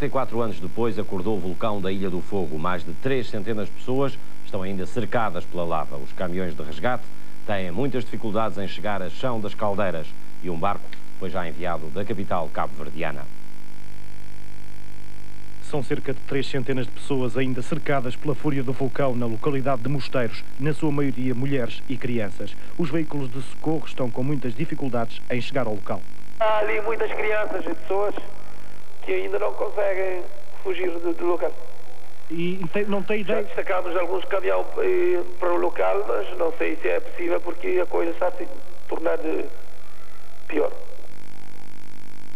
44 anos depois, acordou o vulcão da Ilha do Fogo. Mais de 3 centenas de pessoas estão ainda cercadas pela lava. Os caminhões de resgate têm muitas dificuldades em chegar a chão das caldeiras e um barco foi já enviado da capital cabo-verdiana. São cerca de 3 centenas de pessoas ainda cercadas pela fúria do vulcão na localidade de Mosteiros, na sua maioria mulheres e crianças. Os veículos de socorro estão com muitas dificuldades em chegar ao local. Há ali muitas crianças e pessoas que ainda não conseguem fugir do local. E não tem ideia? Já destacamos alguns caminhões para o local, mas não sei se é possível porque a coisa está se tornando pior.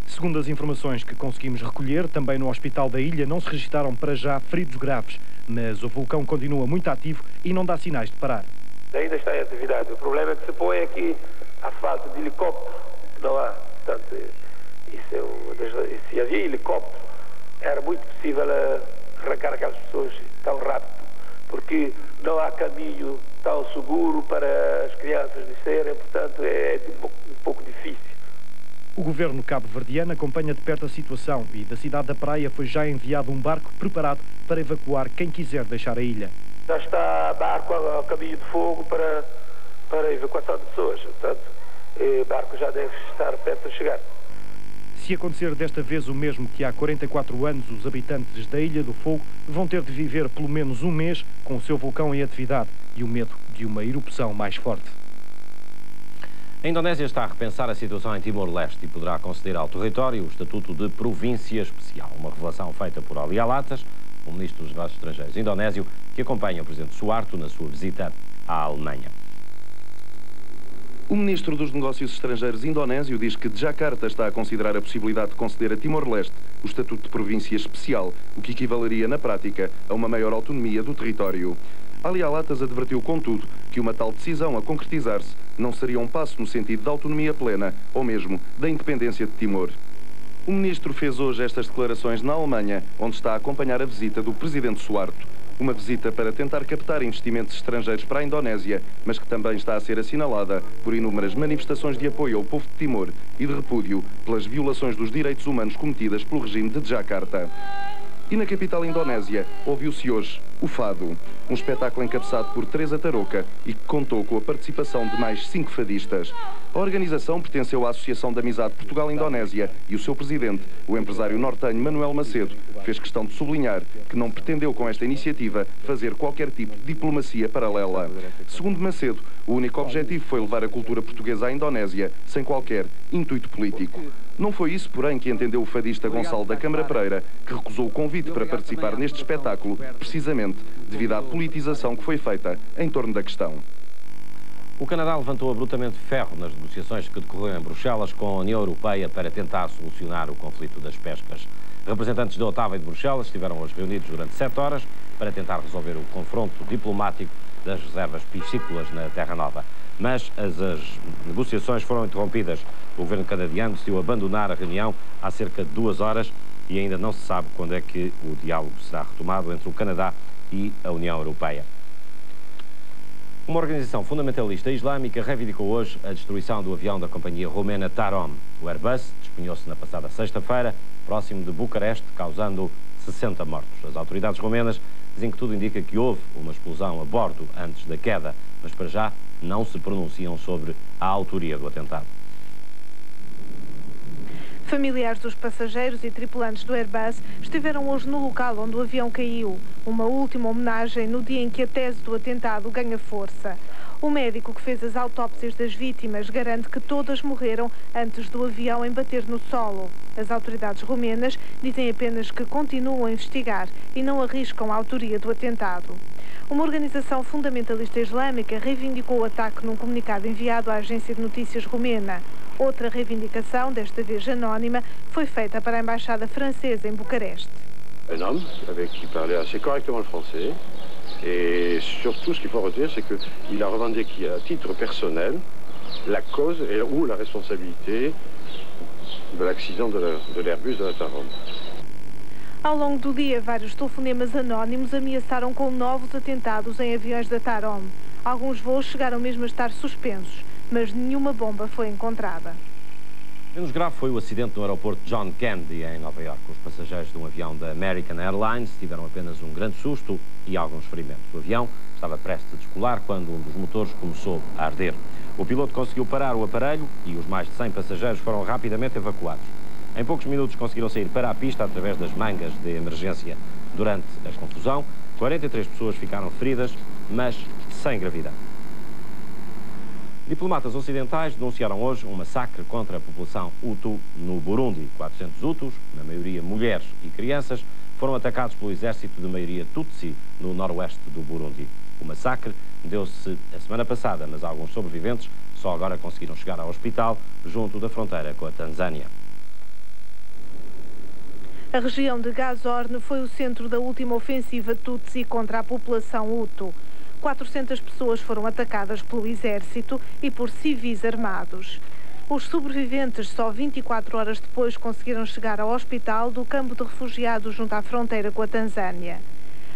Segundo as informações que conseguimos recolher, também no hospital da ilha não se registaram para já feridos graves, mas o vulcão continua muito ativo e não dá sinais de parar. Ainda está em atividade. O problema que se põe é que há falta de helicóptero, não há. Portanto, isso é se havia helicóptero, era muito possível arrancar aquelas pessoas tão rápido, porque não há caminho tão seguro para as crianças descerem, portanto é um pouco difícil. O governo cabo-verdiano acompanha de perto a situação e da cidade da Praia foi já enviado um barco preparado para evacuar quem quiser deixar a ilha. Já está barco ao caminho de fogo para a evacuação de pessoas, portanto o barco já deve estar perto de chegar. Se acontecer desta vez o mesmo que há 44 anos, os habitantes da Ilha do Fogo vão ter de viver pelo menos um mês com o seu vulcão em atividade e o medo de uma erupção mais forte. A Indonésia está a repensar a situação em Timor-Leste e poderá conceder ao território o estatuto de província especial. Uma revelação feita por Ali Alatas, o ministro dos Negócios Estrangeiros indonésio, que acompanha o presidente Suharto na sua visita à Alemanha. O ministro dos Negócios Estrangeiros indonésio diz que Jakarta está a considerar a possibilidade de conceder a Timor-Leste o estatuto de província especial, o que equivaleria na prática a uma maior autonomia do território. Ali Alatas advertiu, contudo, que uma tal decisão a concretizar-se não seria um passo no sentido da autonomia plena ou mesmo da independência de Timor. O ministro fez hoje estas declarações na Alemanha, onde está a acompanhar a visita do presidente Suharto. Uma visita para tentar captar investimentos estrangeiros para a Indonésia, mas que também está a ser assinalada por inúmeras manifestações de apoio ao povo de Timor e de repúdio pelas violações dos direitos humanos cometidas pelo regime de Jakarta. E na capital indonésia, ouviu-se hoje o Fado, um espetáculo encabeçado por Teresa Tarouca e que contou com a participação de mais 5 fadistas. A organização pertenceu à Associação de Amizade Portugal-Indonésia e o seu presidente, o empresário nortenho Manuel Macedo, fez questão de sublinhar que não pretendeu com esta iniciativa fazer qualquer tipo de diplomacia paralela. Segundo Macedo, o único objetivo foi levar a cultura portuguesa à Indonésia, sem qualquer intuito político. Não foi isso, porém, que entendeu o fadista Gonçalo da Câmara Pereira, que recusou o convite para participar neste espetáculo, precisamente devido à politização que foi feita em torno da questão. O Canadá levantou abruptamente ferro nas negociações que decorreram em Bruxelas com a União Europeia para tentar solucionar o conflito das pescas. Representantes da Ottawa e de Bruxelas estiveram hoje reunidos durante 7 horas para tentar resolver o confronto diplomático das reservas piscícolas na Terra Nova. Mas as negociações foram interrompidas. O governo canadiano decidiu abandonar a reunião há cerca de 2 horas e ainda não se sabe quando é que o diálogo será retomado entre o Canadá e a União Europeia. Uma organização fundamentalista islâmica reivindicou hoje a destruição do avião da companhia romena Tarom. O Airbus despenhou-se na passada sexta-feira, próximo de Bucareste, causando 60 mortos. As autoridades romenas dizem que tudo indica que houve uma explosão a bordo antes da queda, mas para já não se pronunciam sobre a autoria do atentado. Familiares dos passageiros e tripulantes do Airbus estiveram hoje no local onde o avião caiu. Uma última homenagem no dia em que a tese do atentado ganha força. O médico que fez as autópsias das vítimas garante que todas morreram antes do avião embater no solo. As autoridades romenas dizem apenas que continuam a investigar e não arriscam a autoria do atentado. Uma organização fundamentalista islâmica reivindicou o ataque num comunicado enviado à agência de notícias romena. Outra reivindicação, desta vez anónima, foi feita para a embaixada francesa em Bucareste. Un homme avec qui parlait assez correctement le français et surtout ce qu'il faut retenir c'est qu'il a revendiqué à titre personnel la cause ou la responsabilité de l'accident de l'Airbus de la Tarom. Ao longo do dia, vários telefonemas anónimos ameaçaram com novos atentados em aviões da Tarom. Alguns voos chegaram mesmo a estar suspensos, mas nenhuma bomba foi encontrada. Menos grave foi o acidente no aeroporto John Kennedy, em Nova Iorque. Os passageiros de um avião da American Airlines tiveram apenas um grande susto e alguns ferimentos. O avião estava prestes a descolar quando um dos motores começou a arder. O piloto conseguiu parar o aparelho e os mais de 100 passageiros foram rapidamente evacuados. Em poucos minutos conseguiram sair para a pista através das mangas de emergência. Durante a confusão, 43 pessoas ficaram feridas, mas sem gravidade. Diplomatas ocidentais denunciaram hoje um massacre contra a população Hutu no Burundi. 400 Hutus, na maioria mulheres e crianças, foram atacados pelo exército de maioria Tutsi no noroeste do Burundi. O massacre deu-se a semana passada, mas alguns sobreviventes só agora conseguiram chegar ao hospital junto da fronteira com a Tanzânia. A região de Gazorne foi o centro da última ofensiva Tutsi contra a população Hutu. 400 pessoas foram atacadas pelo exército e por civis armados. Os sobreviventes só 24 horas depois conseguiram chegar ao hospital do campo de refugiados junto à fronteira com a Tanzânia.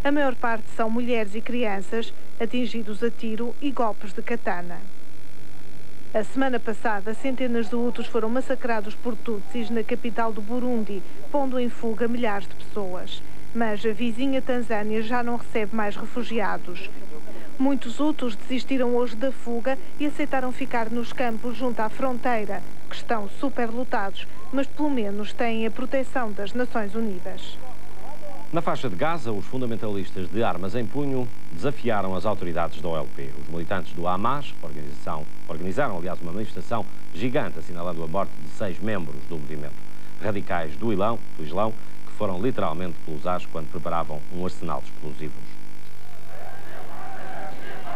A maior parte são mulheres e crianças, atingidos a tiro e golpes de katana. A semana passada, centenas de Hutus foram massacrados por Tutsis na capital do Burundi, pondo em fuga milhares de pessoas. Mas a vizinha Tanzânia já não recebe mais refugiados. Muitos Hutus desistiram hoje da fuga e aceitaram ficar nos campos junto à fronteira, que estão superlotados, mas pelo menos têm a proteção das Nações Unidas. Na faixa de Gaza, os fundamentalistas de armas em punho desafiaram as autoridades da OLP. Os militantes do Hamas organizaram, aliás, uma manifestação gigante assinalando a morte de 6 membros do movimento. Radicais do Islão, que foram literalmente pelos ares quando preparavam um arsenal de explosivos.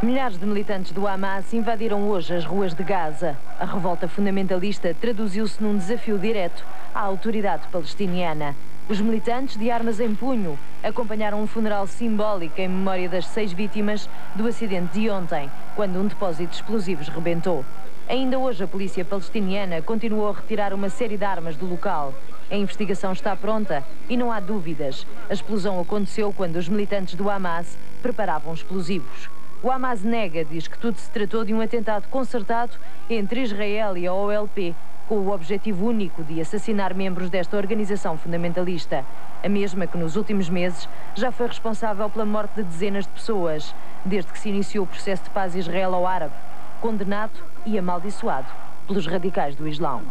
Milhares de militantes do Hamas invadiram hoje as ruas de Gaza. A revolta fundamentalista traduziu-se num desafio direto à autoridade palestiniana. Os militantes de armas em punho acompanharam um funeral simbólico em memória das 6 vítimas do acidente de ontem, quando um depósito de explosivos rebentou. Ainda hoje a polícia palestiniana continuou a retirar uma série de armas do local. A investigação está pronta e não há dúvidas. A explosão aconteceu quando os militantes do Hamas preparavam explosivos. O Hamas nega, diz que tudo se tratou de um atentado concertado entre Israel e a OLP, com o objetivo único de assassinar membros desta organização fundamentalista. A mesma que nos últimos meses já foi responsável pela morte de dezenas de pessoas, desde que se iniciou o processo de paz israelo-árabe, condenado e amaldiçoado pelos radicais do Islão.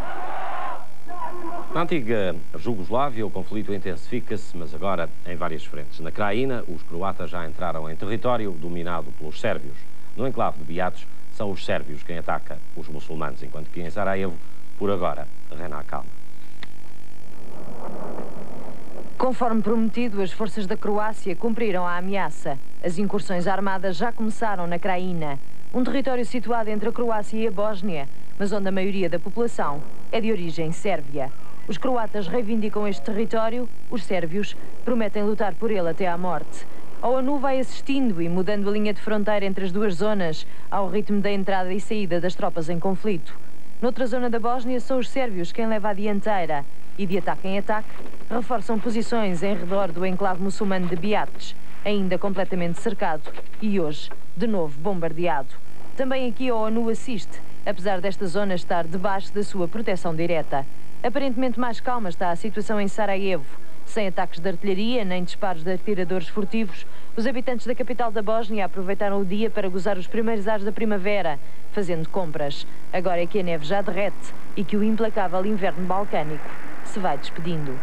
Na antiga Jugoslávia, o conflito intensifica-se, mas agora em várias frentes. Na Krajina, os croatas já entraram em território dominado pelos sérvios. No enclave de Biač, são os sérvios quem ataca os muçulmanos, enquanto que em Sarajevo, por agora, reina a calma. Conforme prometido, as forças da Croácia cumpriram a ameaça. As incursões armadas já começaram na Krajina, um território situado entre a Croácia e a Bósnia, mas onde a maioria da população é de origem sérvia. Os croatas reivindicam este território, os sérvios prometem lutar por ele até à morte. A ONU vai assistindo e mudando a linha de fronteira entre as duas zonas, ao ritmo da entrada e saída das tropas em conflito. Noutra zona da Bósnia, são os sérvios quem leva a dianteira e, de ataque em ataque, reforçam posições em redor do enclave muçulmano de Biač, ainda completamente cercado e hoje, de novo, bombardeado. Também aqui a ONU assiste, apesar desta zona estar debaixo da sua proteção direta. Aparentemente mais calma está a situação em Sarajevo. Sem ataques de artilharia nem disparos de atiradores furtivos, os habitantes da capital da Bósnia aproveitaram o dia para gozar os primeiros ares da primavera, fazendo compras. Agora é que a neve já derrete e que o implacável inverno balcânico se vai despedindo.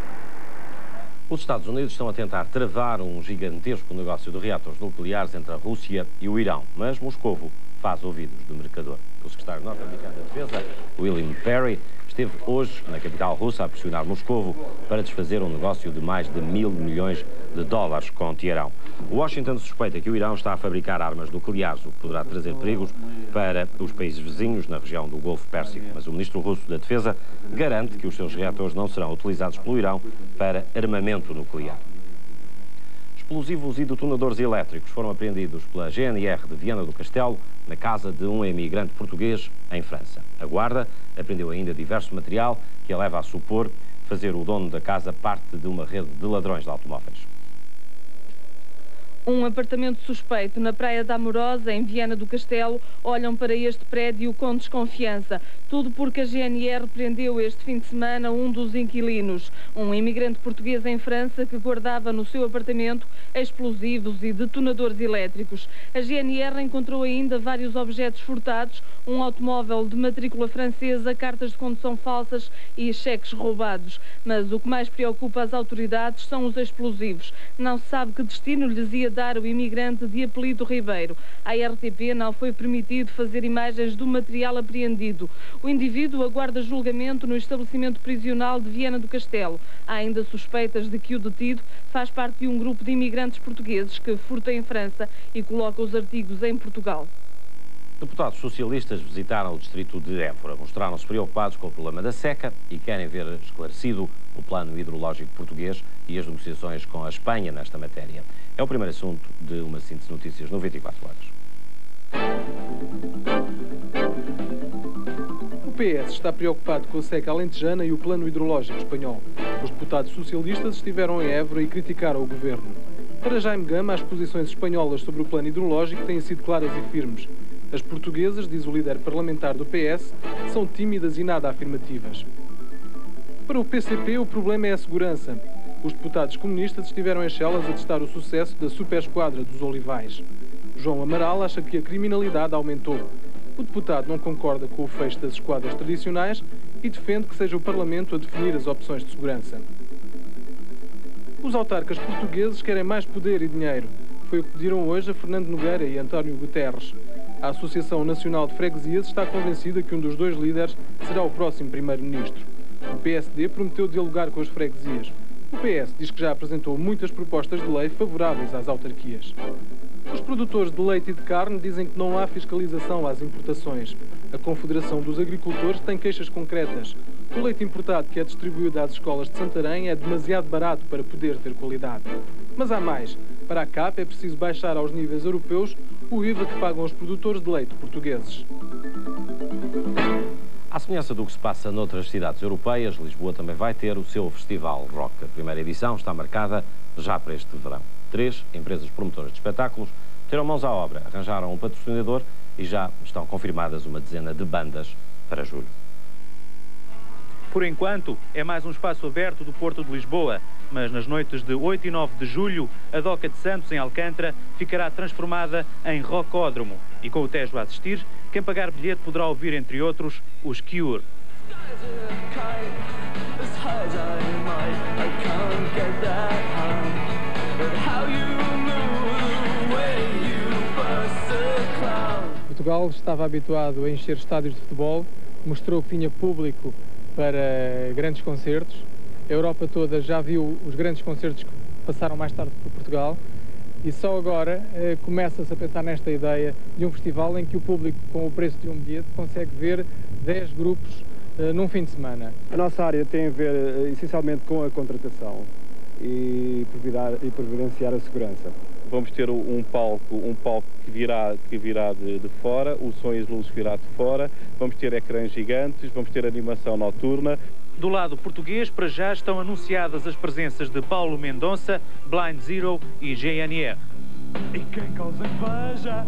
Os Estados Unidos estão a tentar travar um gigantesco negócio de reatores nucleares entre a Rússia e o Irão, mas Moscovo faz ouvidos do mercador. O secretário norte-americano da Defesa, William Perry, esteve hoje na capital russa a pressionar Moscovo para desfazer um negócio de mais de $1.000 milhões com Teherão. Washington suspeita que o Irão está a fabricar armas nucleares, o que poderá trazer perigos para os países vizinhos na região do Golfo Pérsico. Mas o ministro russo da Defesa garante que os seus reatores não serão utilizados pelo Irão para armamento nuclear. Explosivos e detonadores elétricos foram apreendidos pela GNR de Viana do Castelo na casa de um imigrante português em França. A guarda apreendeu ainda diverso material que a leva a supor fazer o dono da casa parte de uma rede de ladrões de automóveis. Um apartamento suspeito na Praia da Amorosa, em Viana do Castelo, olham para este prédio com desconfiança. Tudo porque a GNR prendeu este fim de semana um dos inquilinos, um imigrante português em França que guardava no seu apartamento explosivos e detonadores elétricos. A GNR encontrou ainda vários objetos furtados, um automóvel de matrícula francesa, cartas de condução falsas e cheques roubados. Mas o que mais preocupa as autoridades são os explosivos. Não se sabe que destino lhes ia dar o imigrante de apelido Ribeiro. À RTP não foi permitido fazer imagens do material apreendido. O indivíduo aguarda julgamento no estabelecimento prisional de Viana do Castelo. Há ainda suspeitas de que o detido faz parte de um grupo de imigrantes portugueses que furta em França e coloca os artigos em Portugal. Deputados socialistas visitaram o distrito de Évora. Mostraram-se preocupados com o problema da seca e querem ver esclarecido o plano hidrológico português e as negociações com a Espanha nesta matéria. É o primeiro assunto de uma síntese de notícias no 24 horas. O PS está preocupado com a seca alentejana e o plano hidrológico espanhol. Os deputados socialistas estiveram em Évora e criticaram o governo. Para Jaime Gama, as posições espanholas sobre o plano hidrológico têm sido claras e firmes. As portuguesas, diz o líder parlamentar do PS, são tímidas e nada afirmativas. Para o PCP, o problema é a segurança. Os deputados comunistas estiveram em Chelas a testar o sucesso da superesquadra dos Olivais. João Amaral acha que a criminalidade aumentou. O deputado não concorda com o fecho das esquadras tradicionais e defende que seja o Parlamento a definir as opções de segurança. Os autarcas portugueses querem mais poder e dinheiro. Foi o que pediram hoje a Fernando Nogueira e António Guterres. A Associação Nacional de Freguesias está convencida que um dos dois líderes será o próximo primeiro-ministro. O PSD prometeu dialogar com as freguesias. O PS diz que já apresentou muitas propostas de lei favoráveis às autarquias. Os produtores de leite e de carne dizem que não há fiscalização às importações. A Confederação dos Agricultores tem queixas concretas. O leite importado que é distribuído às escolas de Santarém é demasiado barato para poder ter qualidade. Mas há mais. Para a CAP é preciso baixar aos níveis europeus o IVA que pagam os produtores de leite portugueses. À semelhança do que se passa noutras cidades europeias, Lisboa também vai ter o seu Festival Rock. A primeira edição está marcada já para este verão. 3 empresas promotoras de espetáculos terão mãos à obra, arranjaram um patrocinador e já estão confirmadas uma dezena de bandas para julho. Por enquanto, é mais um espaço aberto do Porto de Lisboa, mas nas noites de 8 e 9 de julho, a Doca de Santos, em Alcântara, ficará transformada em rockódromo. E com o Tejo a assistir, quem pagar bilhete poderá ouvir, entre outros, os Cure. Portugal estava habituado a encher estádios de futebol, mostrou que tinha público para grandes concertos. A Europa toda já viu os grandes concertos que passaram mais tarde por Portugal e só agora começa-se a pensar nesta ideia de um festival em que o público, com o preço de um bilhete, consegue ver 10 grupos num fim de semana. A nossa área tem a ver essencialmente com a contratação e providenciar a segurança. Vamos ter um palco que virá de fora, o som e as luzes virá de fora, vamos ter ecrãs gigantes, vamos ter animação noturna. Do lado português, para já estão anunciadas as presenças de Paulo Mendonça, Blind Zero e GNR. E quem causa inveja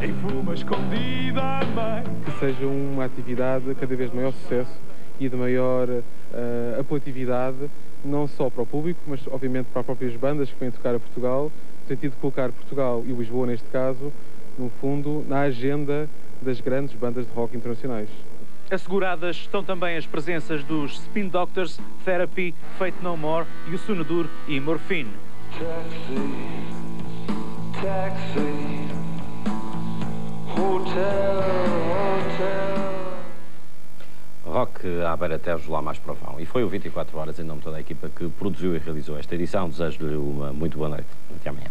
e fuma escondida, mãe. Que seja uma atividade de cada vez maior sucesso e de maior apelatividade, não só para o público, mas obviamente para as próprias bandas que vêm tocar a Portugal, no sentido de colocar Portugal e Lisboa, neste caso, no fundo, na agenda das grandes bandas de rock internacionais. Asseguradas estão também as presenças dos Spin Doctors, Therapy, Fate No More, Yusunudur e Morphine. Taxi, hotel. Rock à beira-Tejo, lá mais provão. E foi o 24 horas em nome de toda a equipa que produziu e realizou esta edição. Desejo-lhe uma muito boa noite. Até amanhã.